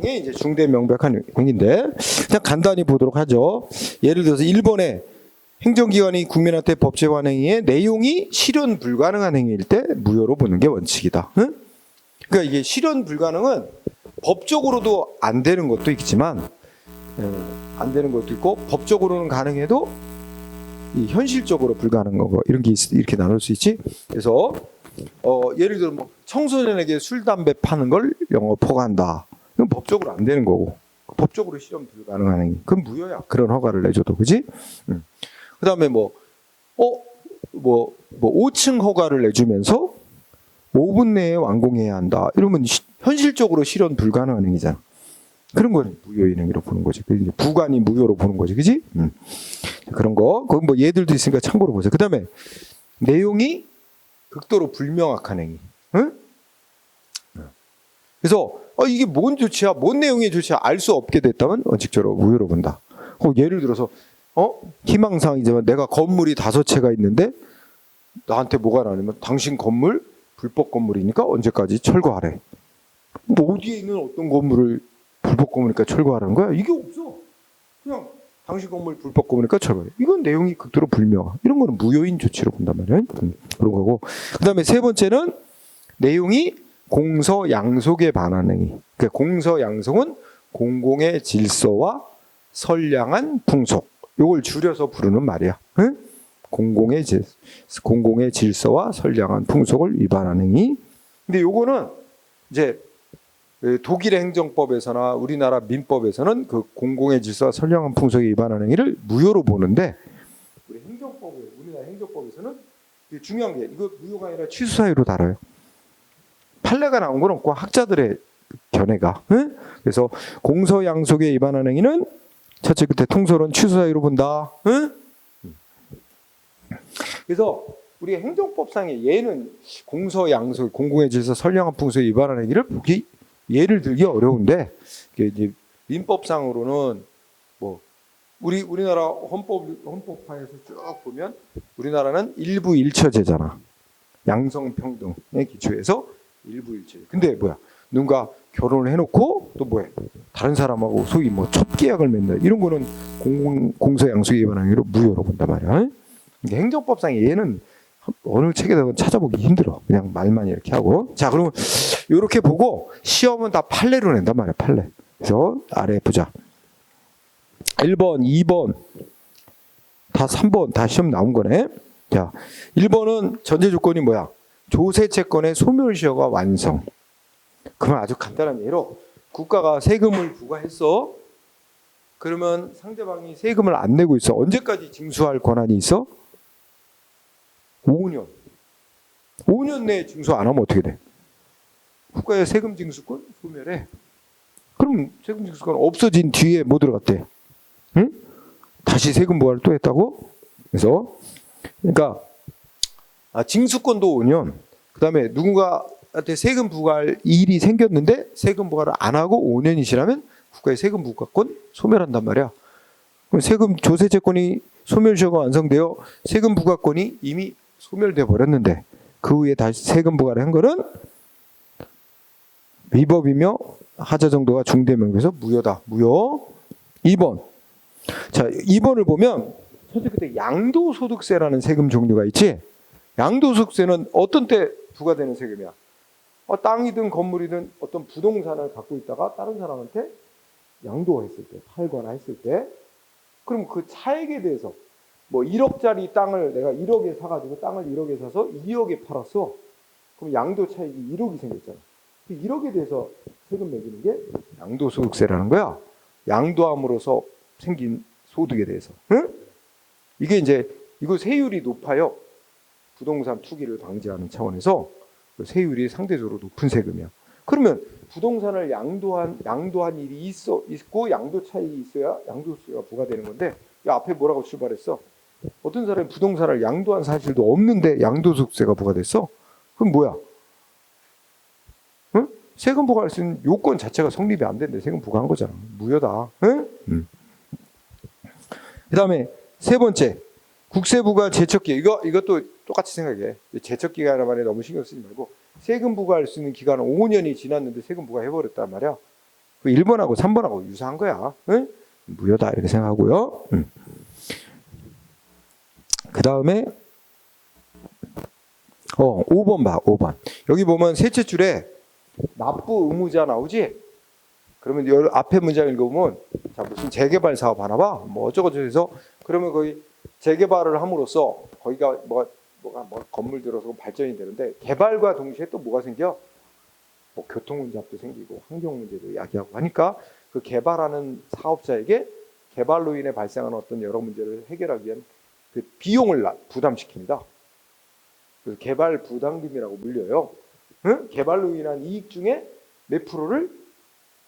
이제 중대 명백한 행위인데 그냥 간단히 보도록 하죠. 예를 들어서 일본의 행정기관이 국민한테 법제화한 행위의 내용이 실현 불가능한 행위일 때 무효로 보는 게 원칙이다. 응? 그러니까 이게 실현 불가능은 법적으로도 안 되는 것도 있지만 안 되는 것도 있고 법적으로는 가능해도 이 현실적으로 불가능한 거 이런 게 이렇게 나눌 수 있지. 그래서 예를 들어 뭐 청소년에게 술 담배 파는 걸 영업허가한다. 이건 법적으로 안 되는 거고 법적으로 실현 불가능한 행위. 그건 무효야. 그런 허가를 내줘도 그지? 그다음에 뭐 5층 허가를 내주면서 5분 내에 완공해야 한다. 이러면 현실적으로 실현 불가능한 행위잖아. 그런 거는 무효인 행위로 보는 거지. 부관이 무효로 보는 거지, 그지? 그런 거. 거기 뭐 예들도 있으니까 참고로 보세요. 그다음에 내용이 극도로 불명확한 행위. 응? 그래서 이게 뭔 조치야, 뭔 내용의 조치야 알 수 없게 됐다면 원칙적으로 무효로 본다. 예를 들어서 희망사항이지만 내가 건물이 5채가 있는데 나한테 뭐가 나냐면 당신 건물 불법 건물이니까 언제까지 철거하래. 뭐 어디에 있는 어떤 건물을 불법 건물이니까 철거하라는 거야? 이게 없어. 그냥 당신 건물 불법 건물이니까 철거해. 이건 내용이 극도로 불명확. 이런 거는 무효인 조치로 본단 말이야. 그런 거고. 그 다음에 세 번째는 내용이 공서양속에 반하는 행위. 그러니까 공서양속은 공공의 질서와 선량한 풍속. 요걸 줄여서 부르는 말이야. 응? 공공의 질서와 선량한 풍속을 위반하는 행위. 근데 요거는 이제 독일의 행정법에서나 우리나라 민법에서는 그 공공의 질서와 선량한 풍속에 위반하는 행위를 무효로 보는데 우리나라 행정법에서는 중요한 게 이거 무효가 아니라 취소 사유로 다뤄요. 판례가 나온 건 없고 학자들의 견해가. 응? 그래서 공서양속에 위반하는 행위는 첫째 끝에 통솔은 취소 사유로 본다. 응? 그래서 우리 행정법상의 예는 공서양속, 공공의 질서, 선량한 풍속에 위반하는 행위를 보기 예를 들기 어려운데 이제 민법상으로는 뭐 우리나라 헌법화에서 쭉 보면 우리나라는 일부일처제잖아. 양성평등에 기초해서 일부일처제. 근데 뭐야? 누군가 결혼을 해놓고 또 뭐해? 다른 사람하고 소위 뭐 첩계약을 맺는다. 이런 거는 공서양속에 위반하는 행위로 무효로 본단 말이야. 행정법상의 예는 어느 책에다가 찾아보기 힘들어. 그냥 말만 이렇게 하고. 자, 그러면 이렇게 보고 시험은 다 판례로 낸단 말이야. 판례. 그래서 아래 보자. 1번, 2번, 다 3번 다 시험 나온 거네. 자, 1번은 전제 조건이 뭐야? 조세 채권의 소멸시효가 완성. 그러면 아주 간단한 예로 국가가 세금을 부과했어. 그러면 상대방이 세금을 안 내고 있어. 언제까지 징수할 권한이 있어? 5년. 5년 내에 징수 안 하면 어떻게 돼? 국가의 세금 징수권 소멸해. 그럼 세금 징수권 없어진 뒤에 뭐 들어갔대? 응? 다시 세금 부과를 또 했다고? 그래서 그러니까 징수권도 5년. 그다음에 누군가한테 세금 부과할 일이 생겼는데 세금 부과를 안 하고 5년이 지나면 국가의 세금 부과권 소멸한단 말이야. 그럼 세금 조세 채권이 소멸시효가 완성되어 세금 부과권이 이미 소멸돼 버렸는데 그 후에 다시 세금 부과를 한 거는 위법이며 하자 정도가 중대명백해서 무효다. 무효. 2번. 자, 2번을 보면 선생님 그때 양도소득세라는 세금 종류가 있지. 양도소득세는 어떤 때 부과되는 세금이야? 땅이든 건물이든 어떤 부동산을 갖고 있다가 다른 사람한테 양도했을 때, 팔거나 했을 때, 그럼 그 차액에 대해서 뭐 1억짜리 땅을 내가 1억에 사가지고 땅을 1억에 사서 2억에 팔았어. 그럼 양도 차익이 1억이 생겼잖아. 그 1억에 대해서 세금 매기는 게 양도소득세라는 거야. 양도함으로써 생긴 소득에 대해서. 응? 이게 이제 이거 세율이 높아요. 부동산 투기를 방지하는 차원에서 세율이 상대적으로 높은 세금이야. 그러면 부동산을 양도한 일이 있고 양도 차익이 있어야 양도세가 부과되는 건데 앞에 뭐라고 출발했어? 어떤 사람이 부동산을 양도한 사실도 없는데 양도소득세가 부과됐어? 그럼 뭐야? 응? 세금 부과할 수 있는 요건 자체가 성립이 안 되는데 세금 부과한 거잖아. 무효다. 응? 그다음에 세 번째 국세부가 제척기 이것도 똑같이 생각해. 제척기간만에 너무 신경 쓰지 말고 세금 부과할 수 있는 기간은 5년이 지났는데 세금 부과해버렸단 말이야. 그 1번하고 3번하고 유사한 거야. 응? 무효다 이렇게 생각하고요. 그 다음에 5번 봐. 5번. 여기 보면 셋째 줄에 납부 의무자 나오지? 그러면 여 앞에 문장 읽어보면 자 무슨 재개발 사업 하나 봐. 뭐 어쩌고저쩌고 해서 그러면 거기 재개발을 함으로써 거기가 뭐 건물 들어서 발전이 되는데 개발과 동시에 또 뭐가 생겨? 뭐 교통 문제도 생기고 환경 문제도 야기하고 하니까 그 개발하는 사업자에게 개발로 인해 발생하는 어떤 여러 문제를 해결하기 위한 그 비용을 부담시킵니다. 그래서 개발 부담금이라고 불려요. 응? 개발로 인한 이익 중에 몇 프로를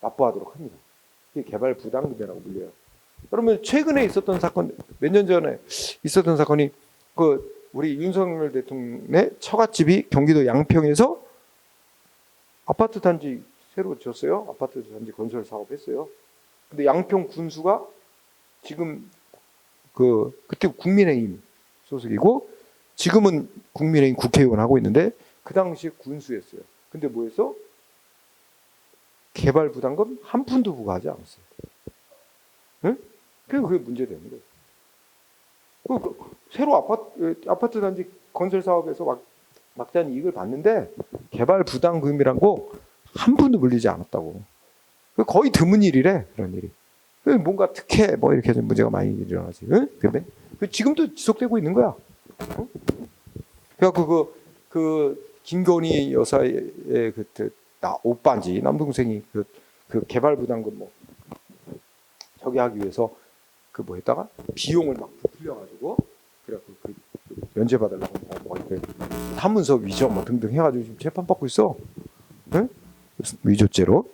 납부하도록 합니다. 이게 개발 부담금이라고 불려요. 그러면 최근에 있었던 사건, 몇 년 전에 있었던 사건이 그 우리 윤석열 대통령의 처갓집이 경기도 양평에서 아파트 단지 새로 지었어요. 아파트 단지 건설 사업 했어요. 근데 양평 군수가 지금 그때 국민의힘 소속이고 지금은 국민의힘 국회의원 하고 있는데 그 당시 군수였어요. 근데 뭐였어? 개발 부담금 한 푼도 부과하지 않았어요. 응? 그게 문제되는 거예요. 새로 아파트 단지 건설 사업에서 막대한 이익을 봤는데 개발 부담금이란 거 한 푼도 물리지 않았다고. 거의 드문 일이래 그런 일이. 뭔가 특혜 뭐 이렇게 좀 문제가 많이 일어나지. 응? 근데 지금도 지속되고 있는 거야. 응? 그래갖고 그 김건희 여사의 오빠인지 남동생이 그 개발 부담금 뭐 저기 하기 위해서 그 뭐 했다가 비용을 막 부풀려가지고 그래갖고 그 면제 받으려고 뭐 이렇게 한문서 위조 뭐 등등 해가지고 지금 재판 받고 있어. 응? 위조죄로.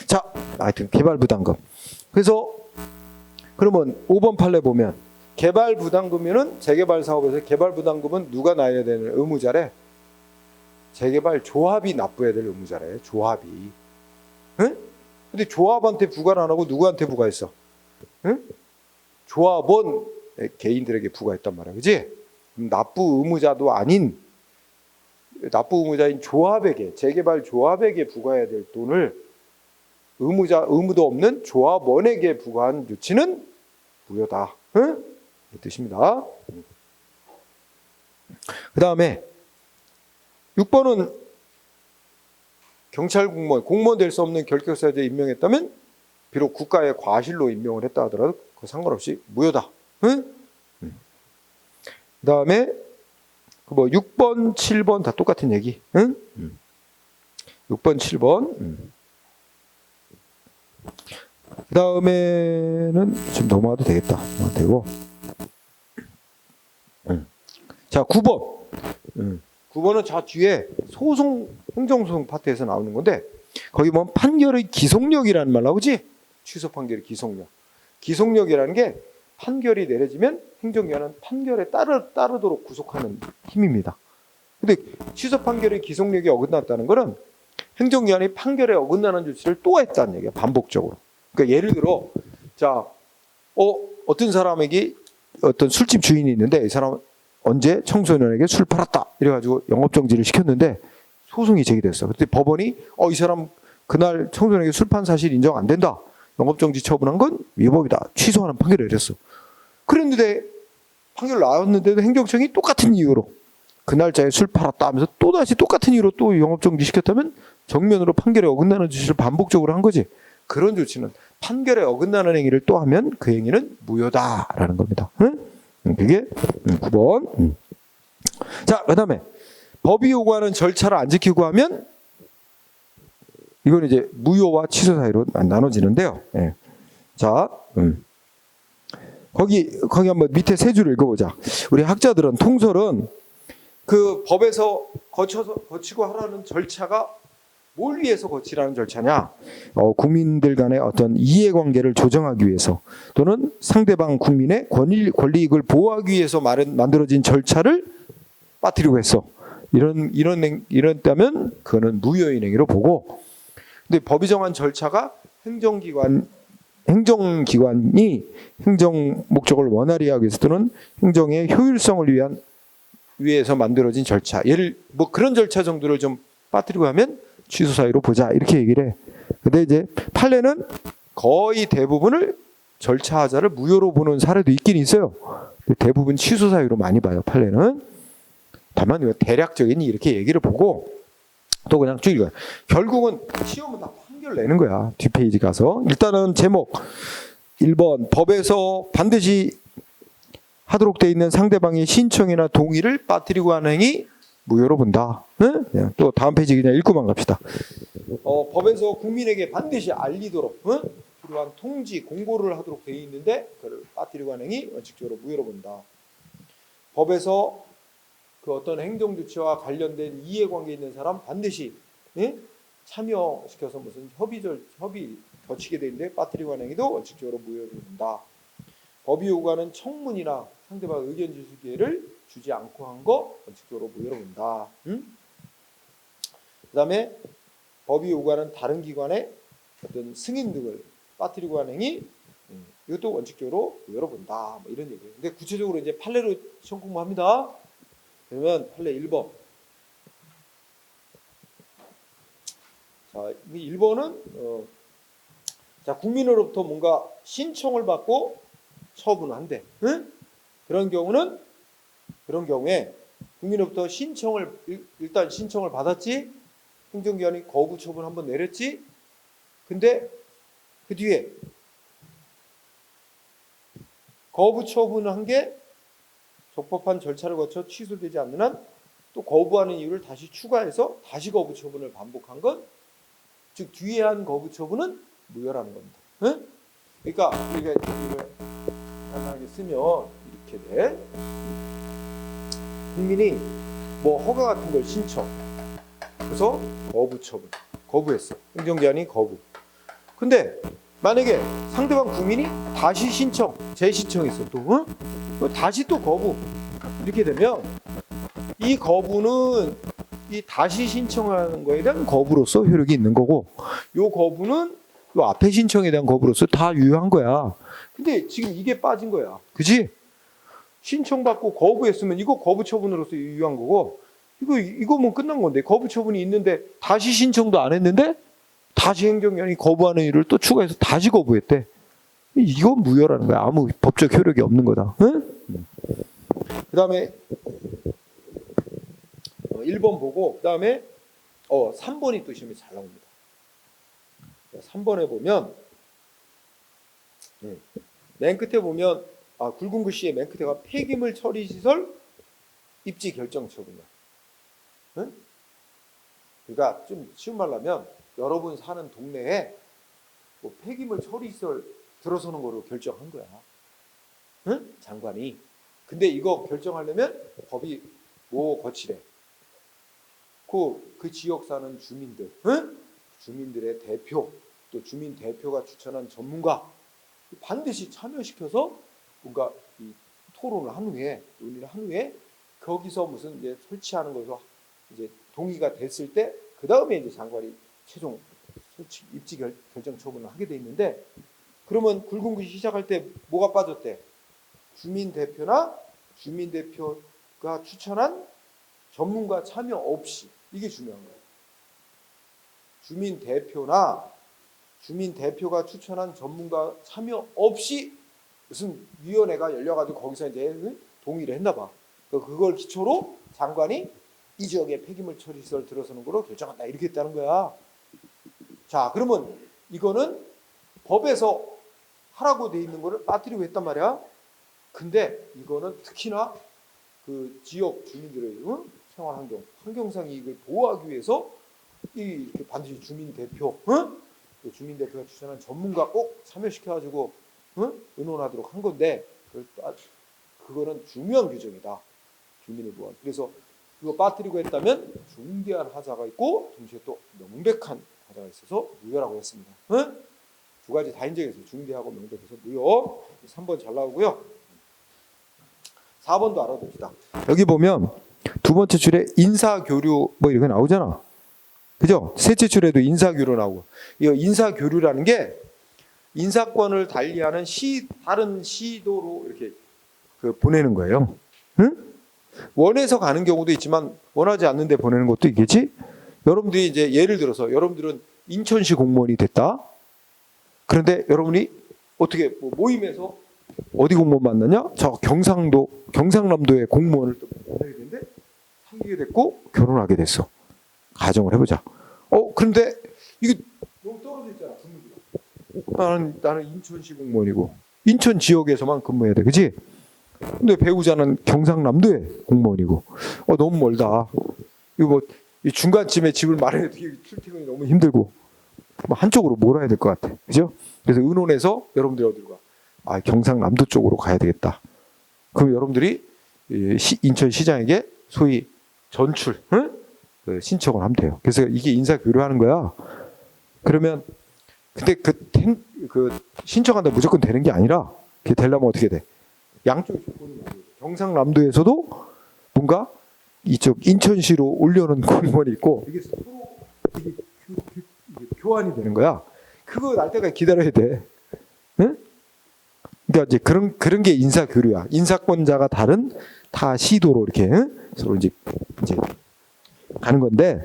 자, 하여튼 개발 부담금. 그래서 그러면 5번 판례 보면 개발 부담금이면 재개발 사업에서 개발 부담금은 누가 놔야 되는 의무자래? 재개발 조합이 납부해야 될 의무자래. 조합이. 응? 근데 조합한테 부과를 안 하고 누구한테 부과했어? 응? 조합원 개인들에게 부과했단 말이야. 그지? 납부 의무자도 아닌 납부 의무자인 조합에게 재개발 조합에게 부과해야 될 돈을 의무도 없는 조합원에게 부과한 조치는 무효다. 응? 이 뜻입니다. 그 다음에 6번은 경찰 공무원 될 수 없는 결격사유자에 임명했다면 비록 국가의 과실로 임명을 했다 하더라도 그 상관없이 무효다. 응? 그 다음에 뭐 6번, 7번 다 똑같은 얘기. 응? 6번, 7번. 그 다음에는 좀 넘어가도 되겠다. 되고. 자, 9번. 9번은 저 뒤에 행정소송 파트에서 나오는 건데, 거기 보면 판결의 기속력이라는 말 나오지? 취소 판결의 기속력. 기속력이라는 게 판결이 내려지면 행정기관은 판결에 따르도록 구속하는 힘입니다. 근데 취소 판결의 기속력이 어긋났다는 것은 행정기관이 판결에 어긋나는 조치를 또 했다는 얘기야, 반복적으로. 그러니까 예를 들어, 자, 어떤 사람에게 어떤 술집 주인이 있는데 이 사람은 언제 청소년에게 술 팔았다 이래가지고 영업정지를 시켰는데 소송이 제기됐어. 그때 법원이 이 사람 그날 청소년에게 술 판 사실 인정 안 된다. 영업정지 처분한 건 위법이다. 취소하는 판결을 내렸어. 그랬는데 판결 나왔는데도 행정청이 똑같은 이유로 그 날짜에 술 팔았다 하면서 또다시 똑같은 이유로 또 영업정지 시켰다면 정면으로 판결에 어긋나는 조치를 반복적으로 한 거지. 그런 조치는 판결에 어긋나는 행위를 또 하면 그 행위는 무효다라는 겁니다. 응? 그게 9번. 자, 그 다음에 법이 요구하는 절차를 안 지키고 하면 이건 이제 무효와 취소 사이로 나눠지는데요. 예. 자, 거기 한번 밑에 세 줄 읽어보자. 우리 학자들은 통설은 그 법에서 거치고 하라는 절차가 뭘 위해서 거치라는 절차냐? 국민들 간의 어떤 이해관계를 조정하기 위해서 또는 상대방 국민의 권리익을 보호하기 위해서 만들어진 절차를 빠뜨리고 했어. 이랬다면 그거는 무효인 행위로 보고, 근데 법이 정한 절차가 행정기관이 행정 목적을 원활히 하기 위해서 또는 행정의 효율성을 위해서 만들어진 절차, 예를 뭐 그런 절차 정도를 좀 빠뜨리고 하면 취소 사유로 보자 이렇게 얘기를 해. 근데 이제 판례는 거의 대부분을 절차하자를 무효로 보는 사례도 있긴 있어요. 대부분 취소 사유로 많이 봐요, 판례는. 다만 대략적인 이렇게 얘기를 보고 또 그냥 쭉 읽어요. 결국은 시험은 다 판결 내는 거야. 뒷페이지 가서. 일단은 제목 1번 법에서 반드시 하도록 돼 있는 상대방의 신청이나 동의를 빠뜨리고 하는 행위 무효로 본다. 응? 또 다음 페이지 그냥 읽고만 갑시다. 법에서 국민에게 반드시 알리도록 필요한 통지, 공고를 하도록 되어 있는데 그를 빠뜨리고 하는 행위 원칙적으로 무효로 본다. 법에서 그 어떤 행정 조치와 관련된 이해관계 있는 사람 반드시 참여시켜서 무슨 협의 거치게 되는데 빠뜨리고 하는 행위도 원칙적으로 무효로 본다. 법이 요구하는 청문이나 상대방 의견 제시 기회를 주지 않고 한 거 원칙적으로 무효로 본다. 그다음에 법이 요구하는 다른 기관의 어떤 승인 등을 빠뜨리고 하는 행위 이것도 원칙적으로 무효로 본다. 뭐 이런 얘기예요. 근데 구체적으로 이제 판례로 시험 공부합니다. 그러면 판례 1번. 자, 1번은 자, 국민으로부터 뭔가 신청을 받고 처분을 한대. 응? 그런 경우에 국민으로부터 일단 신청을 받았지. 행정기관이 거부 처분 한번 내렸지. 근데 그 뒤에 거부 처분을 한 게 적법한 절차를 거쳐 취소되지 않는 한 또 거부하는 이유를 다시 추가해서 다시 거부 처분을 반복한 것, 즉 뒤에 한 거부 처분은 무효라는 겁니다. 응? 그러니까 이걸 간단하게 쓰면 이렇게 돼. 국민이 뭐 허가 같은 걸 신청, 그래서 거부 처분, 거부했어. 행정기관이 거부. 근데 만약에 상대방 국민이 다시 신청, 재신청했어 또, 다시 또 거부, 이렇게 되면 이 거부는 이 다시 신청하는 거에 대한 거부로서 효력이 있는 거고, 요 거부는 요 앞에 신청에 대한 거부로서 다 유효한 거야. 근데 지금 이게 빠진 거야, 그지? 신청받고 거부했으면 이거 거부 처분으로서 유효한 거고, 이거 뭐 끝난 건데, 거부 처분이 있는데 다시 신청도 안 했는데 다시 행정기관이 거부하는 일을 또 추가해서 다시 거부했대. 이건 무효라는 거야. 아무 법적 효력이 없는 거다. 응? 그 다음에 1번 보고, 그 다음에 3번이 또 시험에 잘 나옵니다. 3번에 보면 맨 끝에 보면 굵은 글씨에 맨 끝에가 폐기물 처리 시설 입지 결정 처분이야. 응? 그러니까 좀 쉬운 말로 하면 여러분 사는 동네에 뭐 폐기물 처리 시설 들어서는 거로 결정한 거야. 응? 장관이. 근데 이거 결정하려면 법이 뭐 거치래. 그 지역 사는 주민들, 응? 주민들의 대표, 또 주민 대표가 추천한 전문가 반드시 참여시켜서 뭔가 이 토론을 한 후에, 논의를 한 후에 거기서 무슨 이제 설치하는 것으로 이제 동의가 됐을 때 그 다음에 이제 장관이 최종 설치 입지 결정 처분을 하게 돼 있는데, 그러면 굵은 글씨 시작할 때 뭐가 빠졌대? 주민 대표나 주민 대표가 추천한 전문가 참여 없이, 이게 중요한 거예요. 주민 대표나 주민 대표가 추천한 전문가 참여 없이 무슨 위원회가 열려가지고 거기서 이제 동의를 했나 봐. 그걸 기초로 장관이 이 지역에 폐기물 처리 시설 들어서는 거로 결정한다, 이렇게 했다는 거야. 자, 그러면 이거는 법에서 하라고 돼 있는 거를 빠뜨리고 했단 말이야. 근데 이거는 특히나 그 지역 주민들의 생활 환경상 이익을 보호하기 위해서 이렇게 반드시 주민 대표, 주민 대표가 추천한 전문가 꼭 참여시켜가지고 의논하도록 한 건데, 그거는 중요한 규정이다. 주민을 보호하기. 그래서 이거 빠뜨리고 했다면 중대한 하자가 있고 동시에 또 명백한 하자가 있어서 무효라고 했습니다. 두 가지 다 인정해서 중대하고 명백해서 무효. 3번 잘 나오고요. 4번도 알아둡시다. 여기 보면 두 번째 줄에 인사교류 뭐 이렇게 나오잖아. 그죠? 셋째 줄에도 인사교류 나오고. 이 인사교류라는 게 인사권을 달리하는 다른 시도로 이렇게 보내는 거예요. 응? 원해서 가는 경우도 있지만 원하지 않는데 보내는 것도 있겠지? 여러분들이 이제 예를 들어서 여러분들은 인천시 공무원이 됐다. 그런데 여러분이 어떻게 뭐 모임에서 어디 공무원 만나냐? 저 경상남도의 공무원을 또 만나게 됐는데 사귀게 됐고 결혼하게 됐어. 가정을 해보자. 그런데 이게 너무 떨어져 있잖아, 분위기가. 나는 인천시 공무원이고 인천 지역에서만 근무해야 돼, 그렇지? 근데 배우자는 경상남도의 공무원이고 너무 멀다. 이거 뭐 이 중간쯤에 집을 마련해 두기 출퇴근이 너무 힘들고 뭐 한쪽으로 몰아야 될 것 같아, 그죠? 그래서 의논해서 여러분들이 어디로 가? 경상남도 쪽으로 가야 되겠다. 그럼 여러분들이 인천시장에게 소위 전출, 그 신청을 하면 돼요. 그래서 이게 인사 교류하는 거야. 그러면 근데 그 신청한다 무조건 되는 게 아니라 그게 되려면 어떻게 돼? 양쪽 조건이 있어요. 경상남도에서도 뭔가 이쪽 인천시로 올려놓은 공무원이 있고 이게 서로 이게 교환이 되는 거야. 그거 날 때까지 기다려야 돼. 응? 그러니까 이제 그런 게 인사 교류야. 인사권자가 다른 타 시도로 이렇게 서로 이제 가는 건데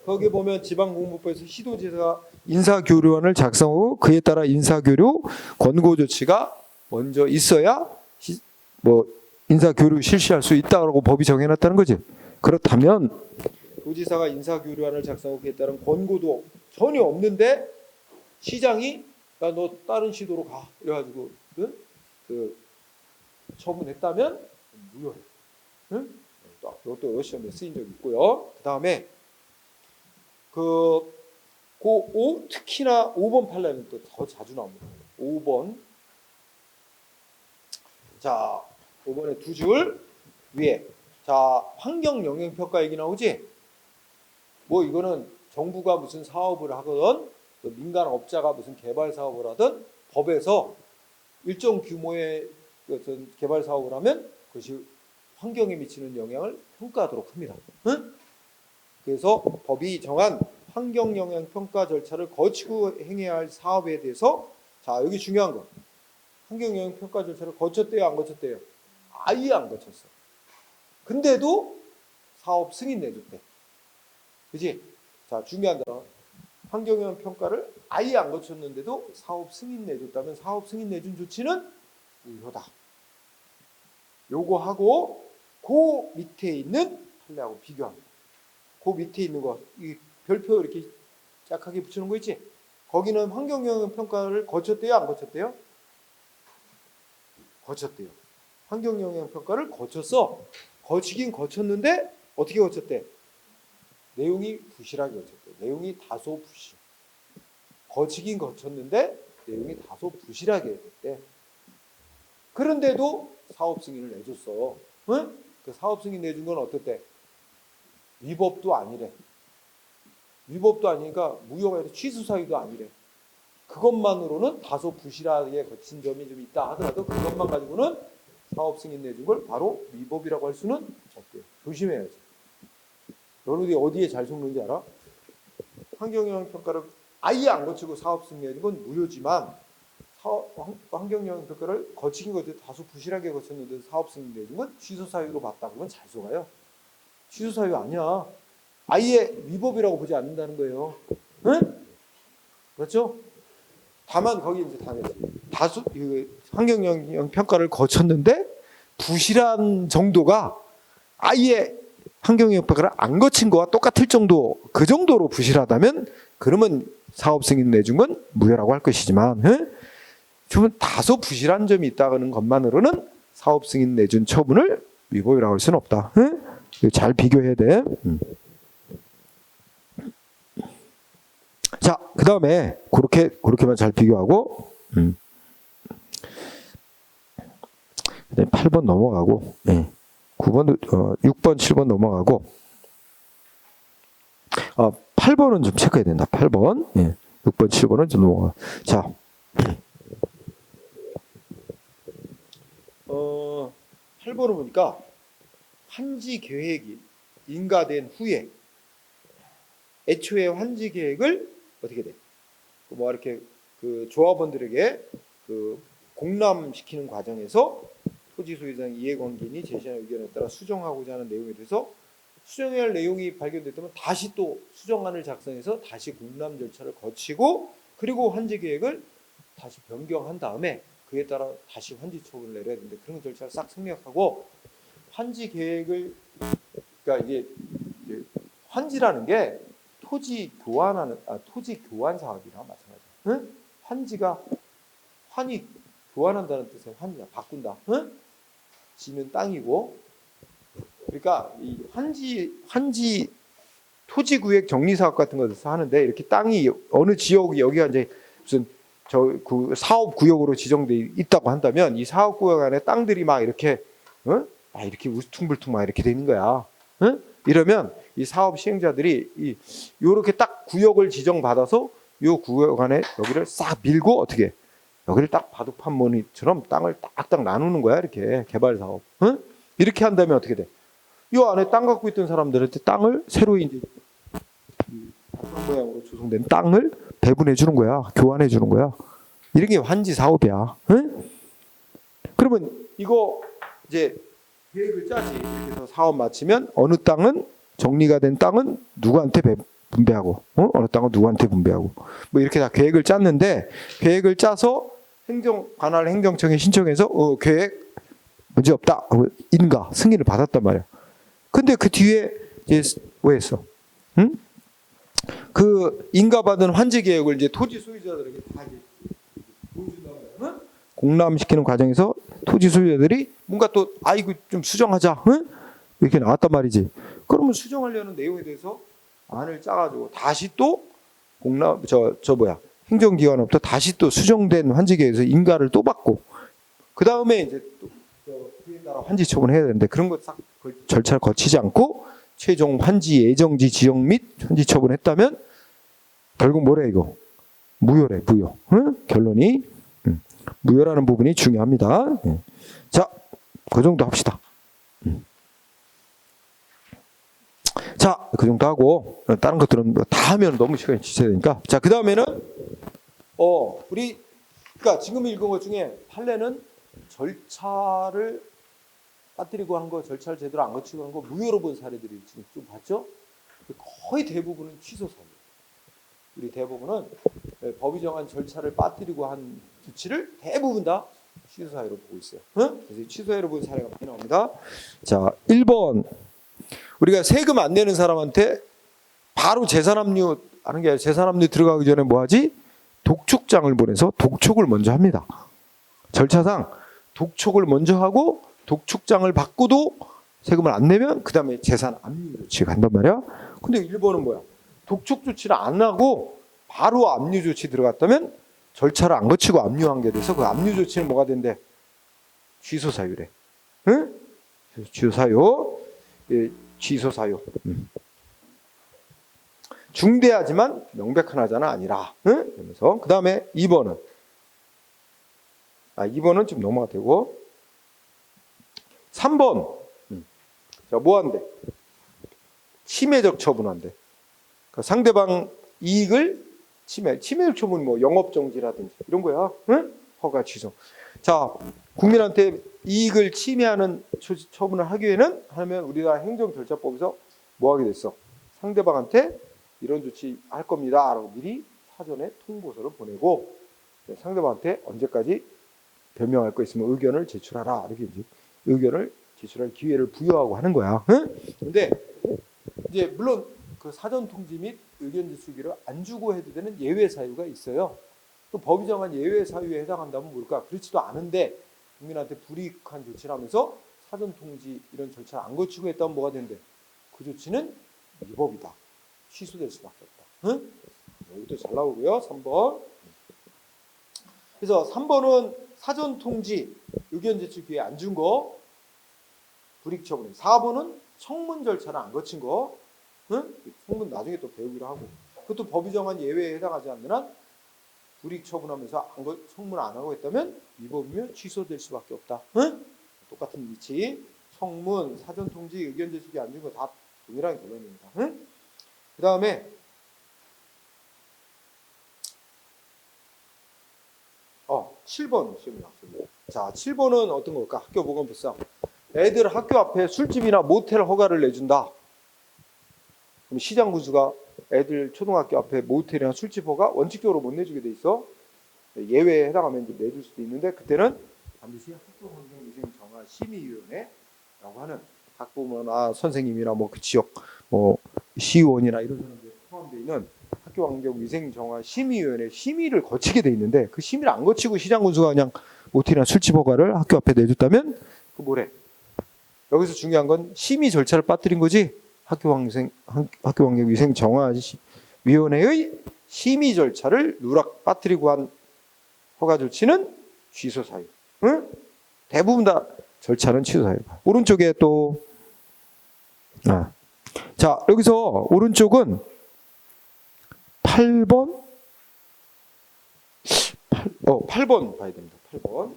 거기 보면 지방공무부에서 시도지사가 인사교류안을 작성하고 그에 따라 인사교류 권고 조치가 먼저 있어야 뭐 인사교류 실시할 수 있다고 법이 정해놨다는 거지. 그렇다면 도지사가 인사교류안을 작성하고 그에 따른 권고도 전혀 없는데 시장이 야, 너 다른 시도로 가 이래가지고 그 처분했다면 무효해. 응? 이것도 시험에 쓰인 적이 있고요. 그 다음에 특히나 5번 판례는 또 더 자주 나옵니다. 5번. 자, 5번에 두 줄 위에. 자, 환경 영향 평가 얘기 나오지? 뭐 이거는 정부가 무슨 사업을 하거든, 민간 업자가 무슨 개발 사업을 하든 법에서 일정 규모의 어떤 개발 사업을 하면 그것이 환경에 미치는 영향을 평가하도록 합니다. 응? 그래서 법이 정한 환경 영향 평가 절차를 거치고 행해야 할 사업에 대해서 자, 여기 중요한 거. 환경 영향 평가 절차를 거쳤대요, 안 거쳤대요? 아예 안 거쳤어. 근데도 사업 승인 내줬대. 그지? 자, 중요한 거. 환경 영향 평가를 아예 안 거쳤는데도 사업 승인 내줬다면 사업 승인 내준 조치는 무효다. 요거 하고 그 밑에 있는 판례하고 비교합니다. 그 밑에 있는 거, 이 별표 이렇게 짝하게 붙이는 거 있지? 거기는 환경 영향 평가를 거쳤대요, 안 거쳤대요? 거쳤대요. 환경 영향 평가를 거쳤어. 거치긴 거쳤는데 어떻게 거쳤대? 내용이 부실하게 거쳤대. 내용이 다소 부실. 거치긴 거쳤는데 내용이 다소 부실하게 됐대. 그런데도 사업 승인을 내줬어. 응? 그 사업 승인 내준 건 어떨 때? 위법도 아니래. 위법도 아니니까 무효가 아니라 취소 사유도 아니래. 그것만으로는 다소 부실하게 거친 점이 좀 있다 하더라도 그것만 가지고는 사업 승인 내준 걸 바로 위법이라고 할 수는 없대요. 조심해야지. 여러분들이 어디에 잘 속는지 알아? 환경영향평가를 아예 안 거치고 사업 승인 내준 건 무효지만 환경영향평가를 거치긴 거쳐 다소 부실하게 거쳤는데 사업 승인 내준 건 취소 사유로 봤다. 그건 잘 속아요. 취소 사유 아니야. 아예 위법이라고 보지 않는다는 거예요. 응? 그렇죠? 다만 거기 이제 다수 환경 영향 평가를 거쳤는데 부실한 정도가 아예 환경 영향 평가를 안 거친 거와 똑같을 정도, 그 정도로 부실하다면 그러면 사업 승인 내준 건 무효라고 할 것이지만 좀 다소 부실한 점이 있다는 것만으로는 사업 승인 내준 처분을 위법이라고 할 수는 없다. 잘 비교해야 돼. 자, 그 다음에 그렇게만 잘 비교하고 8번 넘어가고 9번, 6번, 7번 넘어가고 8번은 좀 체크해야 된다. 8번, 6번, 7번은 좀 넘어가. 자, 8번을 보니까 환지 계획이 인가된 후에 애초에 환지 계획을 어떻게 돼? 뭐 이렇게 그 조합원들에게 그 공람시키는 과정에서 토지 소유자의 이해관계인이 제시한 의견에 따라 수정하고자 하는 내용에 대해서 수정해야 할 내용이 발견됐다면 다시 또 수정안을 작성해서 다시 공람 절차를 거치고 그리고 환지 계획을 다시 변경한 다음에 그에 따라 다시 환지 처분을 내려야 되는데 그런 절차를 싹 생략하고 환지 계획을 그러니까 이게 환지라는 게 토지 교환 사업이랑 마찬가지야. 응? 환지가 환이 교환한다는 뜻의 환이야. 바꾼다. 응? 지는 땅이고 그러니까 이 환지 토지 구획 정리 사업 같은 것에서 하는데 이렇게 땅이 어느 지역이 여기가 이제 무슨 그 사업 구역으로 지정돼 있다고 한다면 이 사업 구역 안에 땅들이 막 이렇게 이렇게 우퉁불퉁 막 이렇게 되는 거야. 이러면 이 사업 시행자들이 요렇게 딱 구역을 지정받아서 요 구역 안에 여기를 싹 밀고 어떻게 여기를 딱 바둑판머니처럼 땅을 딱딱 나누는 거야. 이렇게 개발 사업. 이렇게 한다면 어떻게 돼? 요 안에 땅 갖고 있던 사람들한테 땅을 새로 이제 다방 모양으로 조성된 땅을 배분해 주는 거야. 교환해 주는 거야. 이런 게 환지 사업이야. 그러면 이거 이제 계획을 짜지. 이렇게 해서 사업 마치면 어느 땅은 정리가 된 땅은 누구한테 분배하고 어느 땅은 누구한테 분배하고 뭐 이렇게 다 계획을 짰는데 계획을 짜서 관할 행정청에 신청해서 계획 문제 없다 하고 인가 승인을 받았단 말이야. 근데 그 뒤에 이제 왜 했어? 응? 그 인가받은 환지 계획을 이제 토지 소유자들에게 다 이제 보여준다고 응? 공람시키는 과정에서 토지 소유자들이 뭔가 또 이거 좀 수정하자 응? 이렇게 나왔단 말이지. 그러면 수정하려는 내용에 대해서 안을 짜가지고 다시 또 행정기관으로부터 다시 또 수정된 환지 계획에서 인가를 또 받고 그 다음에 이제 또 그에 따라 환지 처분을 해야 되는데 그런 것 싹 절차를 거치지 않고 최종 환지 예정지 지정 및 환지 처분했다면 결국 뭐래 이거 무효래 무효. 응? 결론이 무효라는 부분이 중요합니다. 자, 그 정도 합시다. 자, 그 정도 하고 다른 것들은 다 하면 너무 시간이 지체야 되니까 자, 그 다음에는 그러니까 지금 읽은 것 중에 판례는 절차를 빠뜨리고 한 거, 절차를 제대로 안 거치고 한 거 무효로 본 사례들이 지금 좀 봤죠? 거의 대부분은 취소 사유. 우리 대부분은 법이 정한 절차를 빠뜨리고 한 조치를 대부분 다 취소 사유로 보고 있어요. 그래서 취소 사유로 본 사례가 많이 나옵니다. 자, 1번. 우리가 세금 안 내는 사람한테 바로 재산압류 하는 게 아니라 재산압류 들어가기 전에 뭐 하지? 독촉장을 보내서 독촉을 먼저 합니다. 절차상 독촉을 먼저 하고 독촉장을 받고도 세금을 안 내면 그 다음에 재산 압류 조치가 간단 말이야. 근데 1번은 뭐야? 독촉 조치를 안 하고 바로 압류 조치 들어갔다면 절차를 안 거치고 압류한 게 돼서 그 압류 조치는 뭐가 된대? 취소 사유래. 응? 취소 사유. 취소 사유. 중대하지만 명백한 하자는 아니라. 응? 그러면서 그 다음에 2번은 2번은 좀 넘어가 되고 3번. 자, 뭐 한대? 침해적 처분한대. 그러니까 상대방 이익을 침해적 처분이 뭐 영업정지라든지 이런 거야. 응? 허가 취소. 자, 국민한테 이익을 침해하는 처분을 하면 우리나라 행정절차법에서 뭐 하게 됐어? 상대방한테 이런 조치 할 겁니다 라고 미리 사전에 통보서를 보내고 상대방한테 언제까지 변명할 거 있으면 의견을 제출하라 이렇게 이제 의견을 제출할 기회를 부여하고 하는 거야. 근데 이제 물론 그 사전 통지 및 의견 제출기를 안 주고 해도 되는 예외 사유가 있어요. 또 법이 정한 예외 사유에 해당한다면 뭘까? 그렇지도 않은데 국민한테 불이익한 조치를 하면서 사전 통지 이런 절차를 안 거치고 했다면 뭐가 된대? 그 조치는 위법이다. 취소될 수밖에 없다. 여기도 잘 나오고요. 3번. 그래서 3번은 사전 통지 의견 제출 기회 안 준 거 불이익 처분이에요. 4번은 청문 절차를 안 거친 거. 청문 나중에 또 배우기로 하고. 그것도 법이 정한 예외에 해당하지 않는 한 불이익 처분하면서 청문 안 하고 했다면 위법이면 취소될 수밖에 없다. 똑같은 위치. 청문, 사전 통지, 의견 제출이 안 준 거 다 동일한 결론입니다. 그 다음에 7번 시험이 나왔습니다. 자, 7번은 어떤 걸까? 학교 보건법상 애들 학교 앞에 술집이나 모텔 허가를 내준다. 그럼 시장 군수가 애들 초등학교 앞에 모텔이나 술집허가 원칙적으로 못 내주게 돼 있어. 예외에 해당하면 이제 내줄 수도 있는데 그때는 반드시 학교환경위생정화심의위원회라고 하는 학부모나 선생님이나 뭐 그 지역 뭐 시의원이나 이런 사람들 포함되어 있는 학교환경위생정화심의위원회 심의를 거치게 돼 있는데 그 심의를 안 거치고 시장 군수가 그냥 모텔이나 술집 허가를 학교 앞에 내줬다면 그 뭐래? 여기서 중요한 건 심의 절차를 빠뜨린 거지. 학교환경위생정화위원회의 심의 절차를 누락 빠뜨리고 한 허가 조치는 취소 사유. 응? 대부분 다 절차는 취소 사유. 오른쪽에 또 자, 여기서 오른쪽은 8번 8번 봐야 됩니다. 8번.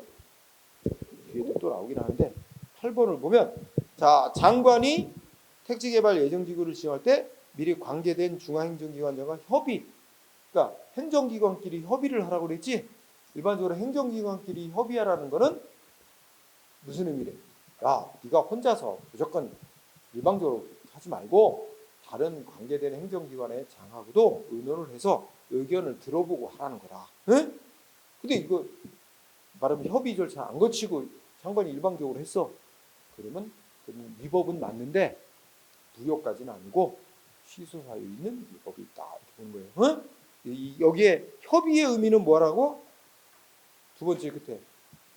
뒤에도 또 나오긴 하는데 8번을 보면 자, 장관이 택지개발 예정지구를 지정할 때 미리 관계된 중앙행정기관장과 협의, 그러니까 행정기관끼리 협의를 하라고 그랬지. 일반적으로 행정기관끼리 협의하라는 거는 무슨 의미래? 야, 네가 혼자서 무조건 일방적으로 하지 말고 다른 관계된 행정기관의 장하고도 의논을 해서 의견을 들어보고 하라는 거다. 응? 근데 이거 말하면 협의 절차 안 거치고 장관이 일방적으로 했어. 그러면 위법은 맞는데 무효까지는 아니고 취소 사유 있는 위법이 있다. 이렇게 보는 거예요. 응? 여기에 협의의 의미는 뭐라고? 두 번째 끝에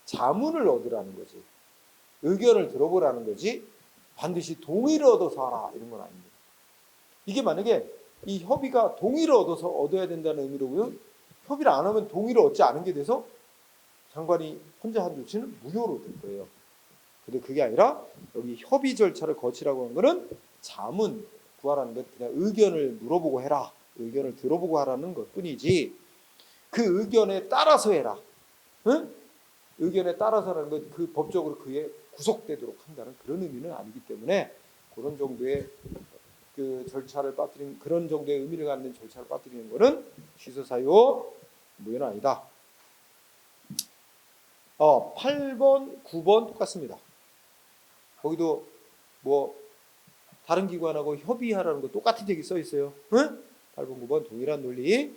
자문을 얻으라는 거지. 의견을 들어보라는 거지. 반드시 동의를 얻어서 하라 이런 건 아닙니다. 이게 만약에 이 협의가 동의를 얻어야 된다는 의미로고요. 협의를 안 하면 동의를 얻지 않은 게 돼서 장관이 혼자 한 조치는 무효로 될 거예요. 근데 그게 아니라 여기 협의 절차를 거치라고 하는 거는 자문 구하라는 것, 그냥 의견을 물어보고 해라, 의견을 들어보고 하라는 것뿐이지 그 의견에 따라서 해라. 응? 의견에 따라서라는 건 그 법적으로 그에 구속되도록 한다는 그런 의미는 아니기 때문에 그런 정도의 그 절차를 빠뜨린 그런 정도의 의미를 갖는 절차를 빠뜨리는 것은 취소 사유 무효는 아니다. 8번, 9번 똑같습니다. 거기도 뭐 다른 기관하고 협의하라는 거 똑같은 얘기 써 있어요. 응? 8번, 9번 동일한 논리.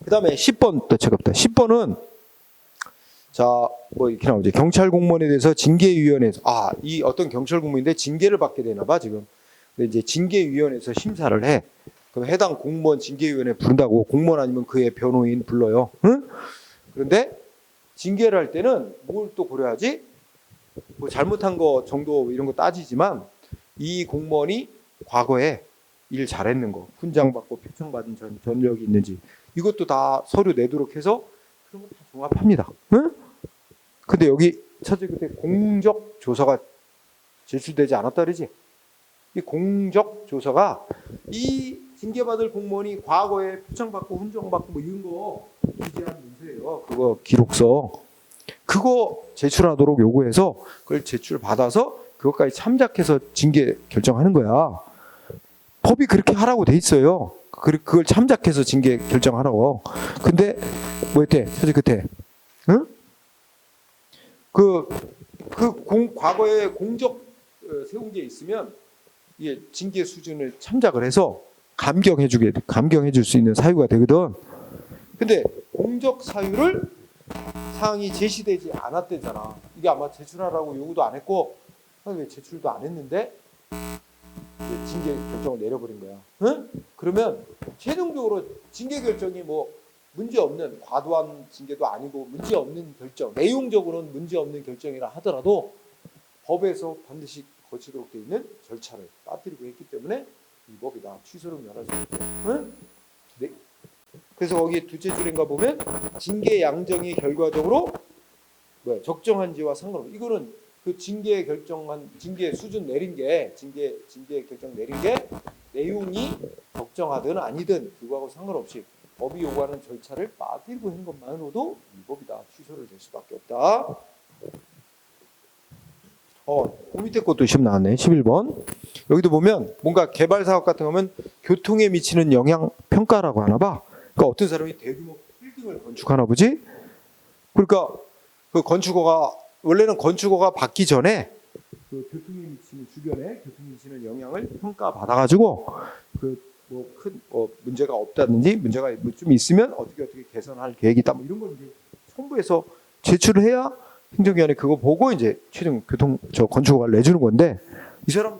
그 다음에 10번 또 차갑다. 10번은 자, 뭐 이렇게 나오죠. 경찰 공무원에 대해서 징계위원회에서 이 어떤 경찰 공무원인데 징계를 받게 되나 봐 지금. 근데 이제 징계위원회에서 심사를 해. 그럼 해당 공무원 징계위원회 부른다고. 공무원 아니면 그의 변호인 불러요. 응? 그런데 징계를 할 때는 뭘 또 고려하지? 뭐 잘못한 거 정도 이런 거 따지지만 이 공무원이 과거에 일 잘했는 거, 훈장 받고 표창 받은 전력이 있는지 이것도 다 서류 내도록 해서 그런 거 다 종합합니다. 응? 근데 여기 첫째 그때 공적 조서가 제출되지 않았다 그러지? 이 공적 조서가 이 징계받을 공무원이 과거에 표창 받고 훈장 받고 뭐 이런 거 기재한 문서예요. 그거 기록서. 그거 제출하도록 요구해서 그걸 제출받아서 그것까지 참작해서 징계 결정하는 거야. 법이 그렇게 하라고 돼 있어요. 그걸 참작해서 징계 결정하라고. 근데 뭐였대? 사실 그때 응? 과거에 공적 세운 게 있으면 이게 징계 수준을 참작을 해서 감경해 줄 수 있는 사유가 되거든. 근데 공적 사유를 사항이 제시되지 않았대잖아. 이게 아마 제출하라고 요구도 안 했고 왜 제출도 안 했는데 징계 결정을 내려버린 거야. 응? 그러면 최종적으로 징계 결정이 뭐 문제 없는 과도한 징계도 아니고 문제 없는 결정, 내용적으로는 문제 없는 결정이라 하더라도 법에서 반드시 거치도록 되어 있는 절차를 빠뜨리고 했기 때문에 위법이다. 취소를 면할 수 없다. 응? 네. 그래서 거기 둘째 줄인가 보면 징계 양정이 결과적으로 적정한지와 상관없이 이거는 그 징계 수준 내린 게 징계 결정 내린 게 내용이 적정하든 아니든 그거하고 상관없이 법이 요구하는 절차를 빠뜨리고 한 것만으로도 위법이다. 취소를 될 수밖에 없다. 그 밑에 것도 시험 나왔네. 11번. 여기도 보면 뭔가 개발 사업 같은 거면 교통에 미치는 영향 평가라고 하나 봐. 그러니까 어떤 사람이 대규모 빌딩을 건축하나 보지? 그러니까 그 원래는 건축허가 받기 전에 그 교통에 미치는 주변에 교통에 미치는 영향을 평가받아가지고 그 뭐 큰 문제가 없다든지 문제가 좀 있으면 어떻게 개선할 계획이 있다 뭐 이런 걸 이제 첨부해서 제출을 해야 행정기관이 그거 보고 이제 최종 교통 건축허가를 내주는 건데 이 사람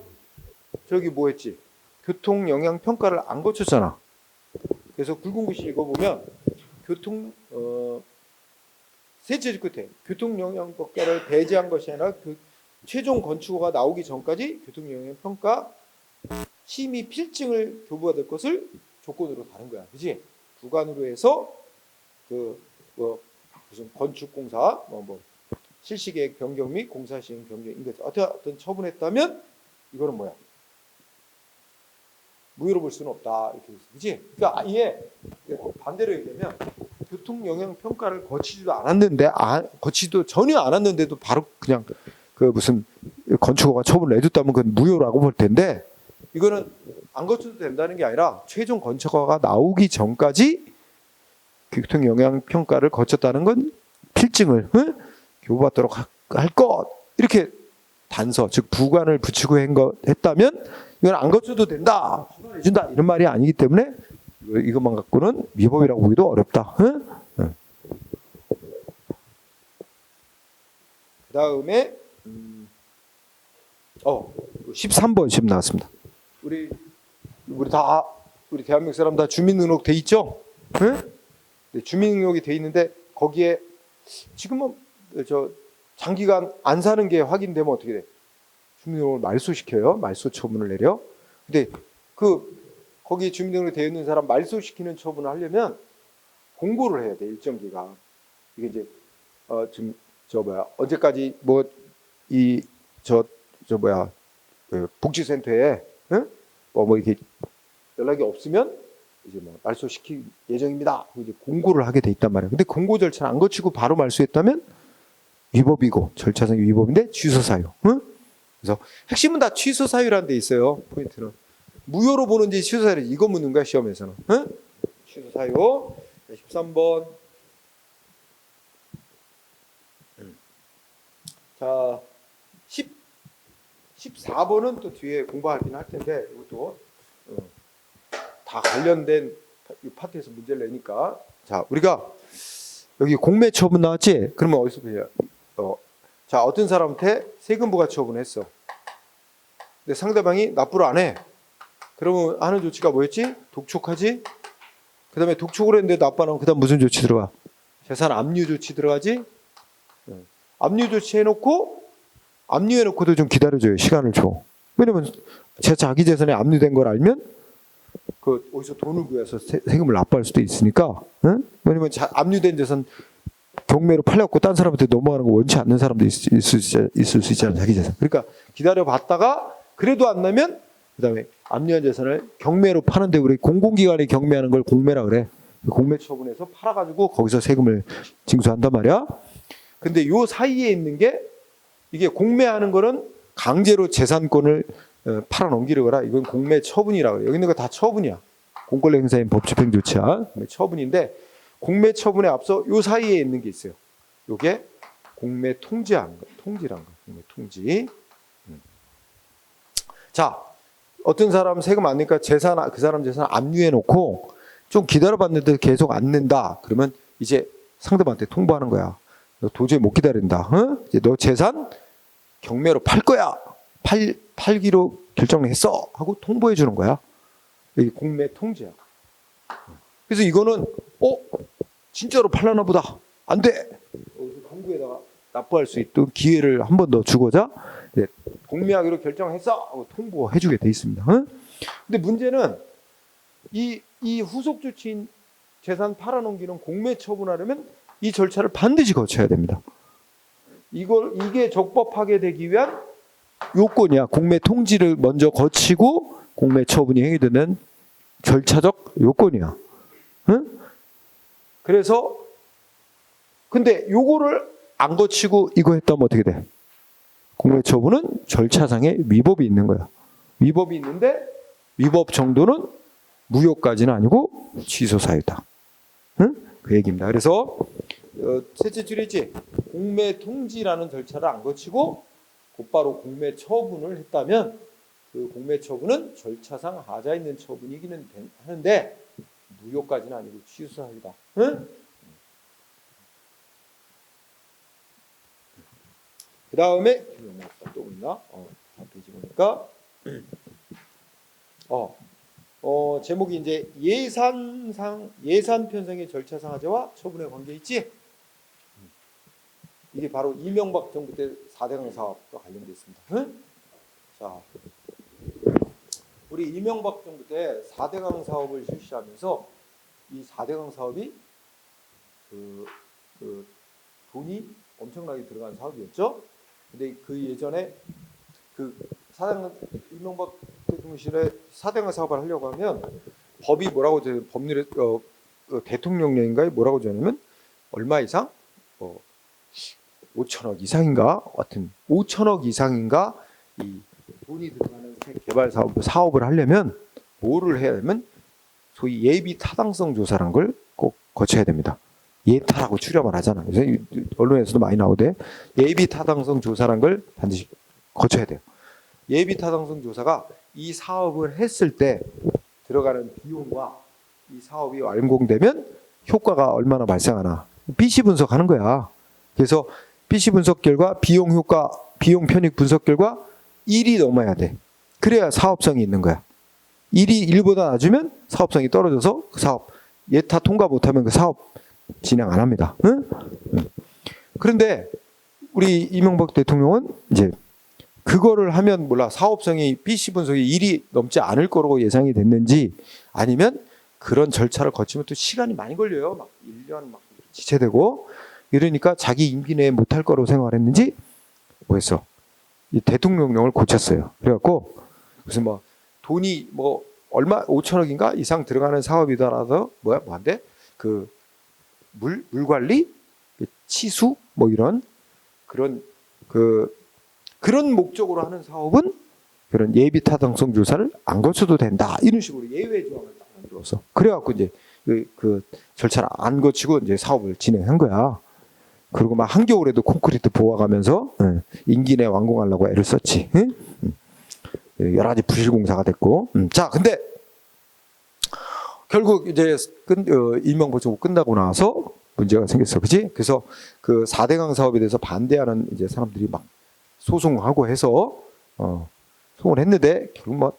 저기 뭐 했지? 교통 영향 평가를 안 거쳤잖아. 그래서 굵은 글씨 읽어보면 교통 세 페이지 끝에 교통 영향 평가를 배제한 것이 아니라 그 최종 건축허가 나오기 전까지 교통 영향 평가 심의 필증을 교부받을 것을 조건으로 다는 거야, 그렇지? 주관으로 해서 그 뭐 무슨 건축공사 뭐 실시계획 변경 및 공사 시행 변경 이거 어떤 처분했다면 이거는 뭐야? 무효로 볼 수는 없다 이렇게 됐어, 그렇지? 그러니까 아예 반대로 얘기하면 교통 영향 평가를 거치지도 않았는데 거치도 전혀 않았는데도 바로 그냥 그 무슨 건축허가 처분을 내줬다면 그건 무효라고 볼 텐데 이거는 안 거쳐도 된다는 게 아니라 최종 건축허가가 나오기 전까지 교통 영향 평가를 거쳤다는 건 필증을 교부받도록 할 것 이렇게 단서 즉 부관을 붙이고 했다면 이건 안 거쳐도 된다 해준다 이런 말이 아니기 때문에 이것만 갖고는 위법이라고 보기도 어렵다. 그 다음에 13번 시험 나왔습니다. 우리 대한민국 사람 다 주민등록 돼 있죠? 네, 주민등록이 돼 있는데 거기에 지금은 장기간 안 사는 게 확인되면 어떻게 돼? 주민등록을 말소시켜요. 말소 처분을 내려. 근데 거기 주민등록이 되어 있는 사람 말소시키는 처분을 하려면 공고를 해야 돼, 일정 기간. 이게 이제 지금 언제까지 복지센터에 뭐 이렇게 연락이 없으면 이제 뭐 말소시킬 예정입니다. 이제 공고를 하게 돼 있단 말이에요. 근데 공고 절차를 안 거치고 바로 말소했다면 위법이고 절차상 위법인데 취소 사유. 그래서 핵심은 다 취소 사유라는 데 있어요. 포인트는 무효로 보는지 취소 사유 이거 묻는 거야 시험에서는. 취소 사유. 13번. 자, 14번은 또 뒤에 공부하긴 할 텐데 이것도 다 관련된 이 파트에서 문제를 내니까. 자, 우리가 여기 공매 처분 나왔지? 그러면 어디서 배워요? 자, 어떤 사람한테 세금 부과 처분했어. 근데 상대방이 납부를 안 해. 그러면 하는 조치가 뭐였지? 독촉하지? 그 다음에 독촉을 했는데 납부 안 하면 그 다음 무슨 조치 들어가? 재산 압류 조치 들어가지? 압류 조치 압류해놓고도 좀 기다려줘요. 시간을 줘. 왜냐면 자기 재산에 압류된 걸 알면 어디서 돈을 구해서 세금을 납부할 수도 있으니까. 왜냐면 압류된 재산 경매로 팔려고 딴 사람한테 넘어가는 거 원치 않는 사람도 있을 수 있잖아요. 자기 재산. 그러니까 기다려봤다가 그래도 안 나면 그 다음에 압류한 재산을 경매로 파는데 우리 공공기관이 경매하는 걸 공매라 그래. 공매 처분해서 팔아가지고 거기서 세금을 징수한단 말이야. 근데 요 사이에 있는 게 이게 공매하는 거는 강제로 재산권을 팔아넘기려거나 이건 공매 처분이라고 해요. 여기 있는 거 다 처분이야. 공권력 행사인 법집행 조치야. 처분인데 공매 처분에 앞서 요 사이에 있는 게 있어요. 요게 공매 통지란 거. 공매 통지. 자, 어떤 사람 세금 안 내니까 그 사람 재산 압류해 놓고 좀 기다려봤는데 계속 안 낸다. 그러면 이제 상대방한테 통보하는 거야. 너 도저히 못 기다린다. 이제 너 재산 경매로 팔 거야. 팔기로 결정했어. 하고 통보해 주는 거야. 이게 공매 통지야. 그래서 이거는 진짜로 팔려나 보다. 안 돼. 공고에다가 납부할 수 있도록 기회를 한 번 더 주고자 공매하기로 결정했어. 하고 통보해 주게 돼 있습니다. 근데 문제는 이 후속 조치인 재산 팔아넘기는 공매 처분하려면 이 절차를 반드시 거쳐야 됩니다. 이게 적법하게 되기 위한 요건이야. 공매 통지를 먼저 거치고 공매 처분이 행위되는 절차적 요건이야. 그래서 근데 요거를 안 거치고 이거 했다면 어떻게 돼? 공매 처분은 절차상의 위법이 있는 거야. 위법이 있는데 위법 정도는 무효까지는 아니고 취소 사유다. 그 얘기입니다. 그래서 셋째 줄이지 공매 통지라는 절차를 안 거치고 곧바로 공매 처분을 했다면 그 공매 처분은 절차상 하자 있는 처분이기는 하는데 무효까지는 아니고 취소사유다. 응? 그 다음에 또 있나? 페이지 보니까 제목이 이제 예산 편성의 절차상 하자와 처분의 관계 있지? 이게 바로 이명박 정부 때 4대강 사업과 관련돼 있습니다. 응? 자, 우리 이명박 정부 때 4대강 사업을 실시하면서 이 4대강 사업이 그 돈이 엄청나게 들어간 사업이었죠. 근데 그 예전에 그 이명박 대통령 시절에 4대강 사업을 하려고 하면 법이 뭐라고 법률에 대통령령인가에 뭐라고 되냐면 얼마 이상 5천억 이상인가 같은 5천억 이상인가 이 돈이 들어가는 개발 사업을 하려면 뭐를 해야 되면 소위 예비 타당성 조사라는 걸 꼭 거쳐야 됩니다. 예타라고 추렴을 하잖아요. 그래서 언론에서도 많이 나오대. 예비 타당성 조사라는 걸 반드시 거쳐야 돼요. 예비 타당성 조사가 이 사업을 했을 때 들어가는 비용과 이 사업이 완공되면 효과가 얼마나 발생하나 BC 분석하는 거야. 그래서 BC 분석 결과 비용 효과, 비용 편익 분석 결과 1이 넘어야 돼. 그래야 사업성이 있는 거야. 1이 1보다 낮으면 사업성이 떨어져서 그 사업 예타 통과 못하면 그 사업 진행 안 합니다. 응? 그런데 우리 이명박 대통령은 이제 그거를 하면 몰라 사업성이 BC 분석이 1이 넘지 않을 거라고 예상이 됐는지 아니면 그런 절차를 거치면 또 시간이 많이 걸려요. 막 1년 막 지체되고 이러니까 자기 임기 내에 못할 거라고 생각을 했는지 뭐했어? 이 대통령령을 고쳤어요. 그래갖고 무슨 뭐 돈이 뭐 얼마 5천억인가 이상 들어가는 사업이더라도 뭐한데 그 물 관리, 치수 뭐 이런 그런 그런 목적으로 하는 사업은 그런 예비 타당성 조사를 안 거쳐도 된다 이런 식으로 예외 조항을 딱 만들어서 그래갖고 이제 그 절차를 안 거치고 이제 사업을 진행한 거야. 그리고 막 한겨울에도 콘크리트 부어가면서 임기 내에 완공하려고 애를 썼지. 여러 가지 부실공사가 됐고. 자, 근데 결국 이제 이명박 정부 끝나고 나서 문제가 생겼어, 그렇지? 그래서 그 4대강 사업에 대해서 반대하는 이제 사람들이 막 소송하고 해서 소송을 했는데 결국 뭐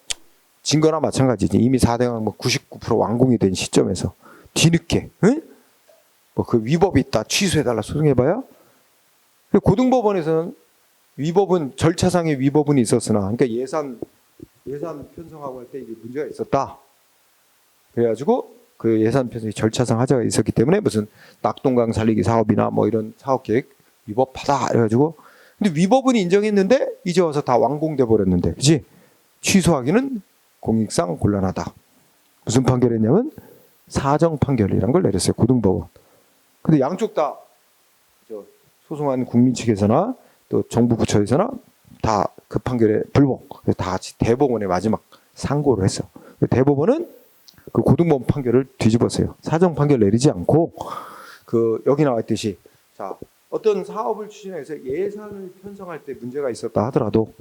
증거나 마찬가지지. 이미 4대강 뭐 99% 완공이 된 시점에서 뒤늦게, 응? 뭐 그 위법이 있다 취소해달라 소송해봐야 고등법원에서는 위법은 절차상의 위법은 있었으나 그러니까 예산 편성하고 할 때 이게 문제가 있었다. 그래가지고 그 예산 편성이 절차상 하자가 있었기 때문에 무슨 낙동강 살리기 사업이나 뭐 이런 사업 계획 위법하다 그래가지고 근데 위법은 인정했는데 이제 와서 다 완공돼 버렸는데 그렇지? 취소하기는 공익상 곤란하다. 무슨 판결했냐면 사정 판결이란 걸 내렸어요. 고등법원. 근데 양쪽 다 소송한 국민 측에서나 또 정부 부처에서나 다 그 판결에 불복. 다 같이 대법원에 마지막 상고를 했어. 대법원은 그 고등법원 판결을 뒤집었어요. 사정 판결 내리지 않고 그 여기 나와 있듯이 자 어떤 사업을 추진해서 예산을 편성할 때 문제가 있었다 하더라도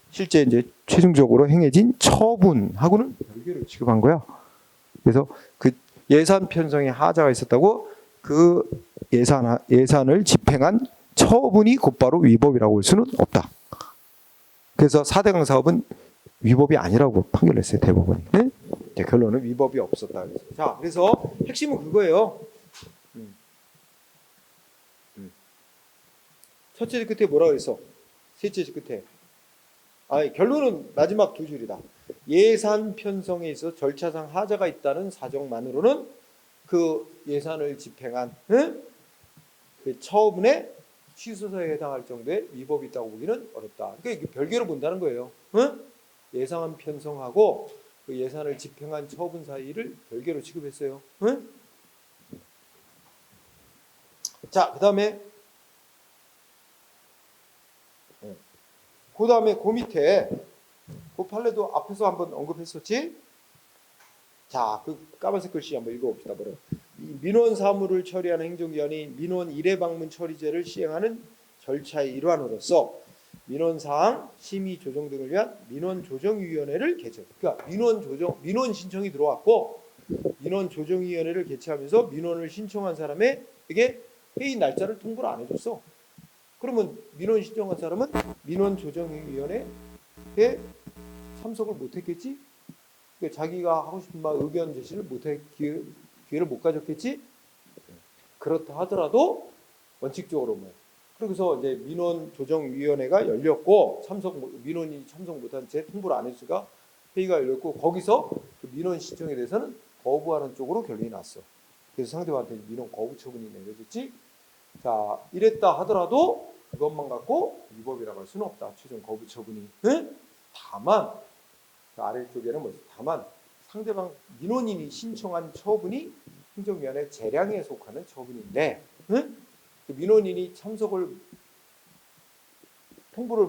실제 이제 최종적으로 행해진 처분하고는 별개로 취급한 거야. 그래서 그 예산 편성에 하자가 있었다고 그 예산을 집행한 처분이 곧바로 위법이라고 볼 수는 없다. 그래서 4대강 사업은 위법이 아니라고 판결했어요. 대법원이. 네? 결론은 위법이 없었다. 자, 그래서 핵심은 그거예요. 첫째 줄 끝에 뭐라 그랬어? 셋째 줄 끝에. 결론은 마지막 두 줄이다. 예산 편성에 있어 절차상 하자가 있다는 사정만으로는 그 예산을 집행한 그 처분에 취소서에 해당할 정도의 위법이 있다고 보기는 어렵다. 그러니까 이게 별개로 본다는 거예요. 예산 편성하고 그 예산을 집행한 처분 사이를 별개로 취급했어요. 자, 그 다음에 그 밑에 그 판례도 앞에서 한번 언급했었지. 자, 그 까만색 글씨 한번 읽어봅시다. 뭐래요? 민원 사무를 처리하는 행정기관이 민원 1회 방문 처리제를 시행하는 절차의 일환으로서 민원사항 심의 조정 등을 위한 민원조정위원회를 개최. 그러니까 민원 신청이 들어왔고 민원조정위원회를 개최하면서 민원을 신청한 사람에게 회의 날짜를 통보를 안 해줬어. 그러면 민원 신청한 사람은 민원조정위원회에 참석을 못했겠지? 그러니까 자기가 하고 싶은 말 의견 제시를 못할 기회를 못 가졌겠지? 그렇다 하더라도 원칙적으로 뭐 그래서 이제 민원조정위원회가 열렸고 민원이 참석 못한 채 통보를 안 했으니까 회의가 열렸고 거기서 그 민원 신청에 대해서는 거부하는 쪽으로 결론이 났어. 그래서 상대방한테 민원 거부 처분이 내려졌지. 자, 이랬다 하더라도 그것만 갖고 위법이라고 할 수는 없다. 최종 거부 처분이. 응? 다만 그 아래쪽에는 뭐지? 다만 상대방 민원인이 신청한 처분이 행정위원회 재량에 속하는 처분인데, 응? 그 민원인이 참석을 통보를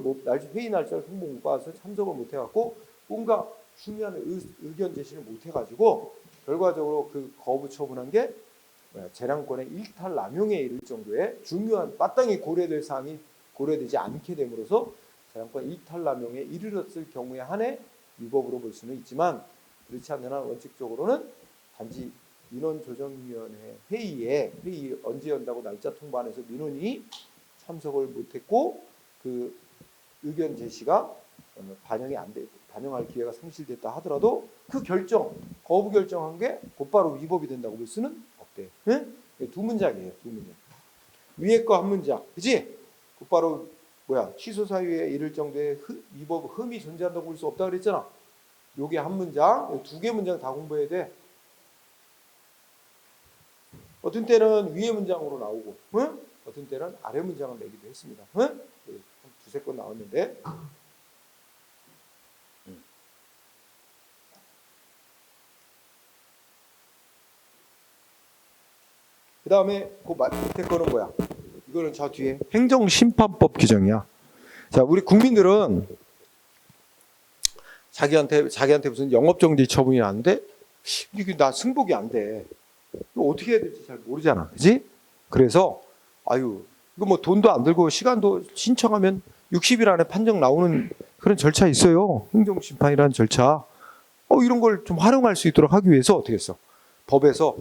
회의 날짜를 통보 못 받아서 참석을 못 해갖고 뭔가 중요한 의견 제시를 못 해가지고 결과적으로 그 거부 처분한 게 재량권의 일탈 남용에 이를 정도의 중요한 마땅히 고려될 사항이 고려되지 않게 됨으로써 재량권 일탈 남용에 이르렀을 경우에 한해 위법으로 볼 수는 있지만 그렇지 않는 한 원칙적으로는 단지 민원조정위원회 회의 언제 연다고 날짜 통보 안 해서 민원인이 참석을 못했고 그 의견 제시가 반영할 기회가 상실됐다 하더라도 그 거부 결정한 게 곧바로 위법이 된다고 볼 수는 없대. 응? 두 문장이에요. 두 문장. 위에 거 한 문장, 그지? 곧바로 취소 사유에 이를 정도의 위법 흠이 존재한다고 볼 수 없다 그랬잖아. 요게 한 문장, 두 개 문장 다 공부해야 돼. 어떤 때는 위에 문장으로 나오고, 응? 어떤 때는 아래 문장을 내기도 했습니다. 응? 두세 건 나왔는데. 그 다음에 그 밑에 거는 뭐야? 이거는 저 뒤에 행정심판법 규정이야. 자, 우리 국민들은 자기한테 무슨 영업정지 처분이 나는데 이게 나 승복이 안 돼. 이거 어떻게 해야 될지 잘 모르잖아, 그지? 그래서 이거 뭐 돈도 안 들고 시간도 신청하면 60일 안에 판정 나오는 그런 절차 있어요. 행정심판이라는 절차. 이런 걸 좀 활용할 수 있도록 하기 위해서 어떻게 했어? 법에서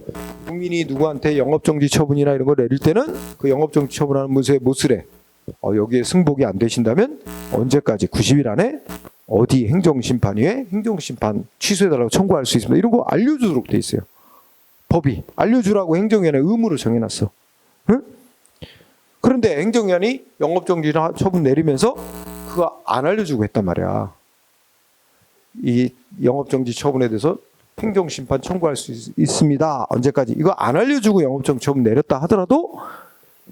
국민이 누구한테 영업정지 처분이나 이런 걸 내릴 때는 그 영업정지 처분하는 문서에 못 쓰래. 여기에 승복이 안 되신다면 언제까지 90일 안에 어디 행정심판위에 행정심판 취소해달라고 청구할 수 있습니다. 이런 거 알려주도록 돼 있어요. 법이 알려주라고 행정위원회 의무로 정해놨어. 응? 그런데 행정위원이 영업정지 처분 내리면서 그거 안 알려주고 했단 말이야. 이 영업정지 처분에 대해서 행정심판 청구할 수 있습니다. 언제까지? 이거 안 알려주고 영업정지 처분 내렸다 하더라도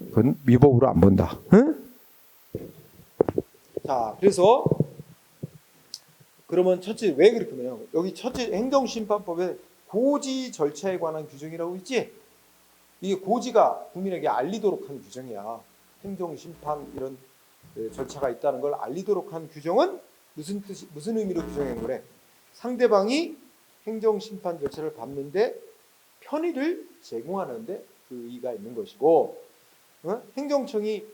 그건 위법으로 안 본다. 응? 자, 그래서 그러면 첫째 왜 그렇게 하냐? 여기 첫째 행정심판법에 고지 절차에 관한 규정이라고 있지? 이게 고지가 국민에게 알리도록 한 규정이야. 행정심판 이런 절차가 있다는 걸 알리도록 한 규정은 무슨 의미로 규정한 거래? 상대방이 행정심판 절차를 밟는데 편의를 제공하는데 그 의의가 있는 것이고, 행정청이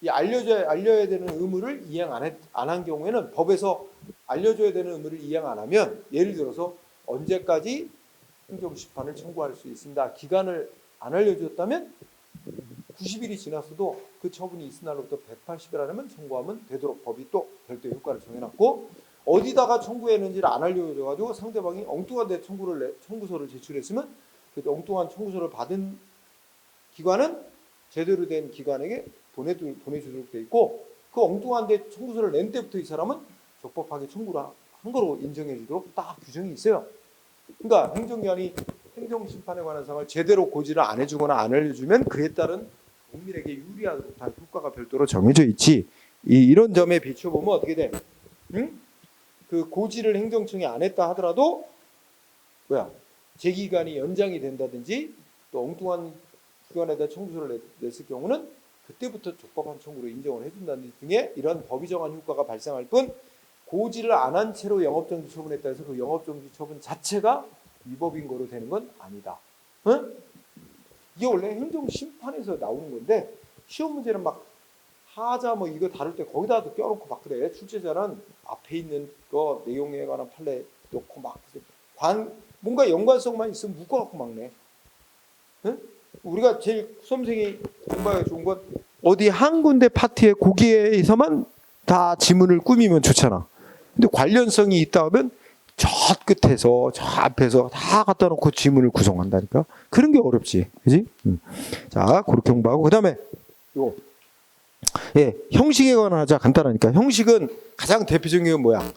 이 알려야 되는 의무를 이행 안 한 경우에는 법에서 알려줘야 되는 의무를 이행 안 하면 예를 들어서 언제까지 행정심판을 청구할 수 있습니다. 기간을 안 알려줬다면 90일이 지났어도 그 처분이 있은 날로부터 180일 안에만 청구하면 되도록 법이 또 별도의 효과를 정해놨고, 어디다가 청구했는지를 안 알려줘가지고 상대방이 엉뚱한 데 청구서를 제출했으면 그 엉뚱한 청구서를 받은 기관은 제대로 된 기관에게 보내주도록 돼 있고, 그 엉뚱한 데 청구서를 낸 때부터 이 사람은 적법하게 청구를 한 거로 인정해 주도록 딱 규정이 있어요. 그러니까 행정기관이 행정심판에 관한 사항을 제대로 고지를 안 해주거나 안 알려주면 그에 따른 국민에게 유리하도록 다 효과가 별도로 정해져 있지. 이런 점에 비춰보면 어떻게 돼? 응? 그 고지를 행정청이 안 했다 하더라도 제기간이 연장이 된다든지 또 엉뚱한 기관에다 청구서를 냈을 경우는 그때부터 적법한 청구로 인정을 해준다는 등의 이런 법이 정한 효과가 발생할 뿐, 고지를 안 한 채로 영업정지 처분했다 해서 그 영업정지 처분 자체가 위법인 거로 되는 건 아니다. 응? 이게 원래 행정심판에서 나오는 건데 시험 문제는 막 하자 뭐 이거 다룰 때 거기다도 껴놓고 막 그래. 출제자는 앞에 있는 거 내용에 관한 판례 놓고 막 뭔가 연관성만 있으면 묶어갖고 막 내. 응? 우리가 제일 수험생이 공부하기 좋은 건 어디 한 군데 파트에 거기에서만 다 지문을 꾸미면 좋잖아. 근데 관련성이 있다 하면 저 끝에서 저 앞에서 다 갖다 놓고 지문을 구성한다니까. 그런 게 어렵지, 그지? 자, 그렇게 공부하고 그다음에 요 예, 형식에 관한 하자. 간단하니까. 형식은 가장 대표적인 게 뭐야?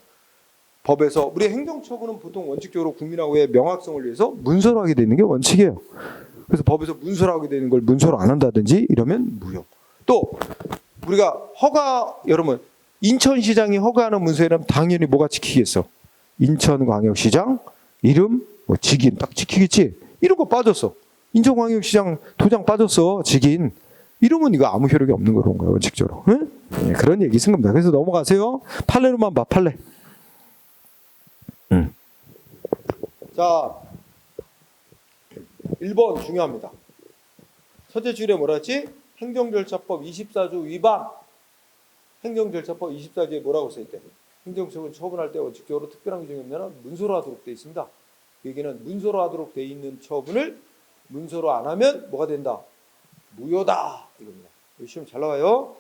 법에서 우리 행정처분은 보통 원칙적으로 국민하고의 명확성을 위해서 문서로 하게 되는 게 원칙이에요. 그래서 법에서 문서로 하게 되는 걸 문서로 안 한다든지 이러면 무효. 또 우리가 허가, 여러분 인천시장이 허가하는 문서에는 당연히 뭐가 지키겠어? 인천광역시장 이름, 뭐 직인 딱 지키겠지. 이런 거 빠졌어. 인천광역시장 도장 빠졌어. 직인. 이러면 이거 아무 효력이 없는 그런 거예요, 원칙적으로. 응? 네, 그런 얘기 쓴 겁니다. 그래서 넘어가세요. 판례로만 봐, 판례. 자, 1번 중요합니다. 첫째 줄에 뭐라 했지? 행정절차법 24조 위반. 행정절차법 24조에 뭐라고 써있대? 행정처분 처분할 때 원칙적으로 특별한 규정이 없는 문서로 하도록 되어 있습니다. 그 얘기는 문서로 하도록 되어 있는 처분을 문서로 안 하면 뭐가 된다? 무효다 이겁니다. 시험 잘 나와요.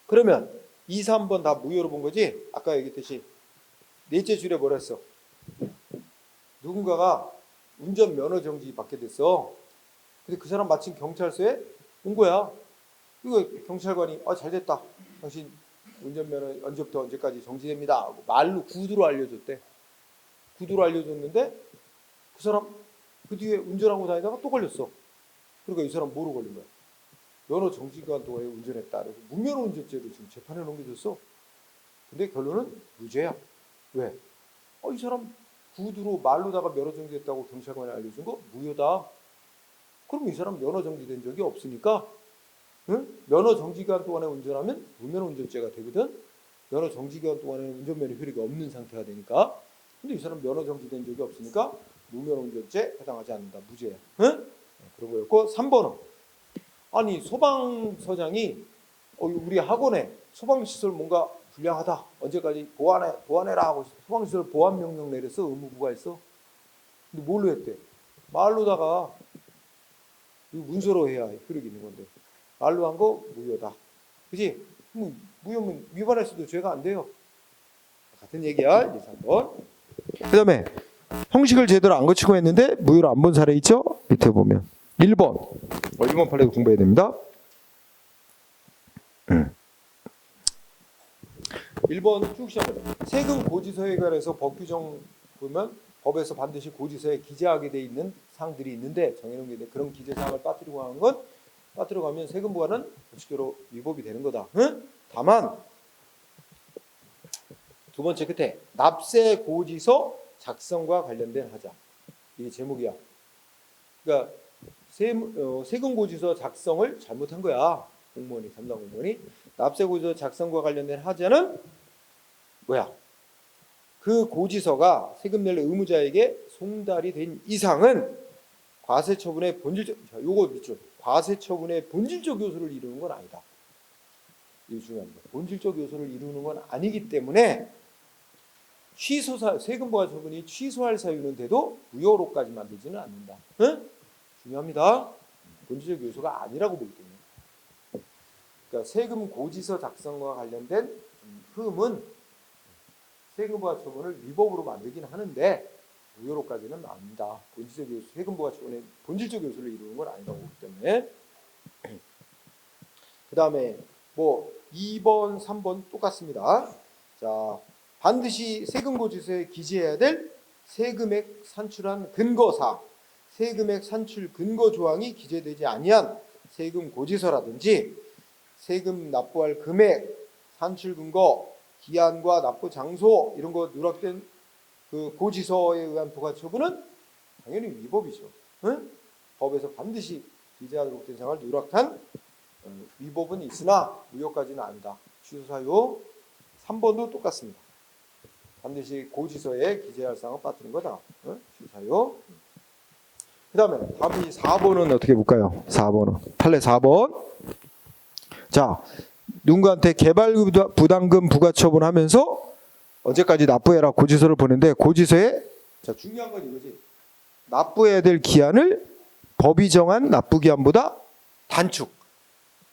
그러면 2, 3번 다 무효로 본 거지? 아까 얘기했듯이 넷째 줄에 뭐라 했어? 누군가가 운전 면허 정지 받게 됐어. 근데 그 사람 마침 경찰서에 온 거야. 이거 경찰관이 잘 됐다. 당신 운전면허 언제부터 언제까지 정지됩니다. 말로 구두로 알려줬대. 구두로 알려줬는데 그 사람 그 뒤에 운전하고 다니다가 또 걸렸어. 그러니까 이 사람 뭐로 걸린 거야? 면허 정지기간 동안에 운전했다. 그래서 무면허 운전죄로 지금 재판에 넘겨졌어. 근데 결론은 무죄야. 왜? 이 사람 구두로 말로다가 면허 정지했다고 경찰관이 알려준 거 무효다. 그럼 이 사람 면허 정지된 적이 없으니까 응? 면허 정지기간 동안에 운전하면 무면허 운전죄가 되거든. 면허 정지기간 동안에는 운전면허 효력이 없는 상태가 되니까. 근데 이 사람 면허 정지된 적이 없으니까 무면허 운전죄 해당하지 않는다. 무죄야. 응? 그런 거였고 3번은 아니 소방서장이 우리 학원에 소방시설 뭔가 불량하다. 언제까지 보완해라 하고 소방시설 보완 명령 내렸어. 의무부가 했어. 근데 뭘로 했대? 말로다가 문서로 해야 효력이 있는 건데 말로 한 거 무효다. 그지? 무효면 위반했어도 죄가 안 돼요. 같은 얘기야. 1, 3번. 그 다음에 형식을 제대로 안 거치고 했는데 무효로 안 본 사례 있죠? 밑에 보면 1번 1번 판례도 공부해야 됩니다. 1번 쭉 시작합니다. 세금 고지서에 관해서 법 규정 보면 법에서 반드시 고지서에 기재하게 돼 있는 사항들이 있는데 정해놓은 게 있는데 그런 기재사항을 빠뜨리고 하는 건 빠뜨리고 하면 세금 부과는 원칙적으로 위법이 되는 거다. 응? 다만 두 번째 끝에 납세 고지서 작성과 관련된 하자. 이게 제목이야. 그러니까 세금 고지서 작성을 잘못한 거야. 공무원이 담당 공무원이 납세 고지서 작성과 관련된 하자는 뭐야? 그 고지서가 세금 낼 의무자에게 송달이 된 이상은 과세처분의 본질적 요거 밑줄 과세처분의 본질적 요소를 이루는 건 아니다. 이게 중요합니다. 본질적 요소를 이루는 건 아니기 때문에 세금 부과 처분이 취소할 사유는 돼도 무효로까지 만들지는 않는다. 응? 중요합니다. 본질적 요소가 아니라고 보기 때문에. 그러니까 세금 고지서 작성과 관련된 흠은 세금 부과 처분을 위법으로 만들긴 하는데 무효로까지는 아닙니다. 본질적 요소, 세금 부과 처분의 본질적 요소를 이루는 건 아니라고 보기 때문에. 그 다음에 뭐 2번, 3번 똑같습니다. 자, 반드시 세금 고지서에 기재해야 될 세금액 산출한 근거사, 세금액 산출 근거 조항이 기재되지 아니한 세금 고지서라든지 세금 납부할 금액, 산출 근거, 기한과 납부 장소 이런 거 누락된 그 고지서에 의한 부과처분은 당연히 위법이죠. 응? 법에서 반드시 기재하도록 된 사항을 누락한 위법은 있으나 무효까지는 아니다. 취소 사유 3번도 똑같습니다. 반드시 고지서에 기재할 사항을 빠뜨린 거다. 취소 사유. 그다음에 답이 4번은 어떻게 볼까요? 4번은 판례 4번. 자, 누군가한테 개발부담금 부과처분하면서 언제까지 납부해라 고지서를 보낸데 고지서에 자 중요한 건 이거지. 납부해야 될 기한을 법이 정한 납부 기한보다 단축,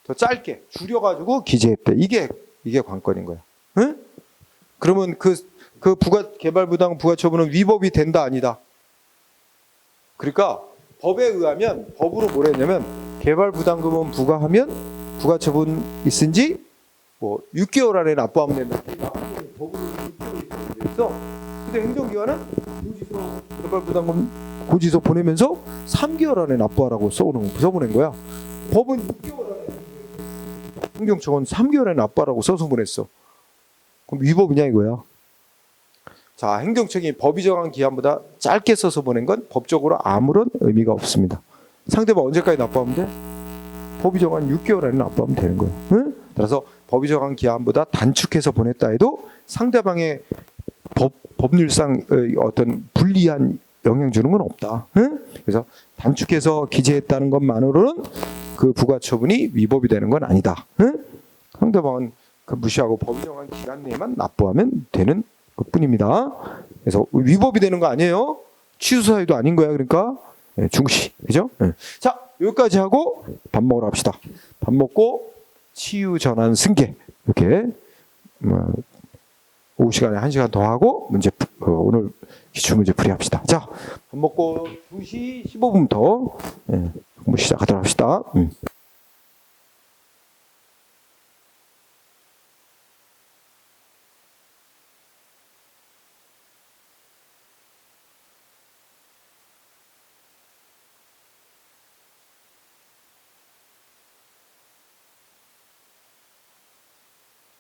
더 짧게 줄여가지고 기재했대. 이게 관건인 거야. 응? 그러면 그 개발부담금 부과처분은 위법이 된다 아니다. 그러니까 법에 의하면 법으로 뭐라 했냐면 개발부담금은 부과하면 부과처분 있은지 뭐 6개월 안에 납부하면 된다. 법으로 6개월이 있어. 근데 행정기관은 고지서 개발부담금 고지서 보내면서 3개월 안에 납부하라고 써보낸 거야. 법은 6개월 안에, 행정처는 3개월 안에 납부하라고 써서 보냈어. 그럼 위법이냐 이거야. 자, 행정청이 법이 정한 기한보다 짧게 써서 보낸 건 법적으로 아무런 의미가 없습니다. 상대방 언제까지 납부하면 돼? 법이 정한 6개월 안에 납부하면 되는 거예요. 응? 따라서 법이 정한 기한보다 단축해서 보냈다 해도 상대방의 법률상 어떤 불리한 영향 주는 건 없다. 응? 그래서 단축해서 기재했다는 것만으로는 그 부과처분이 위법이 되는 건 아니다. 응? 상대방은 그 무시하고 법이 정한 기간 내에만 납부하면 되는 것뿐입니다. 그래서 위법이 되는 거 아니에요. 취소 사유도 아닌 거야. 그러니까 중시, 그죠? 자, 여기까지 하고 밥 먹으러 갑시다. 밥 먹고 치유 전환 승계 이렇게 오후 시간에 1시간 더 하고 오늘 기출문제 풀이합시다. 자, 밥 먹고 2시 15분부터 공부 시작하도록 합시다.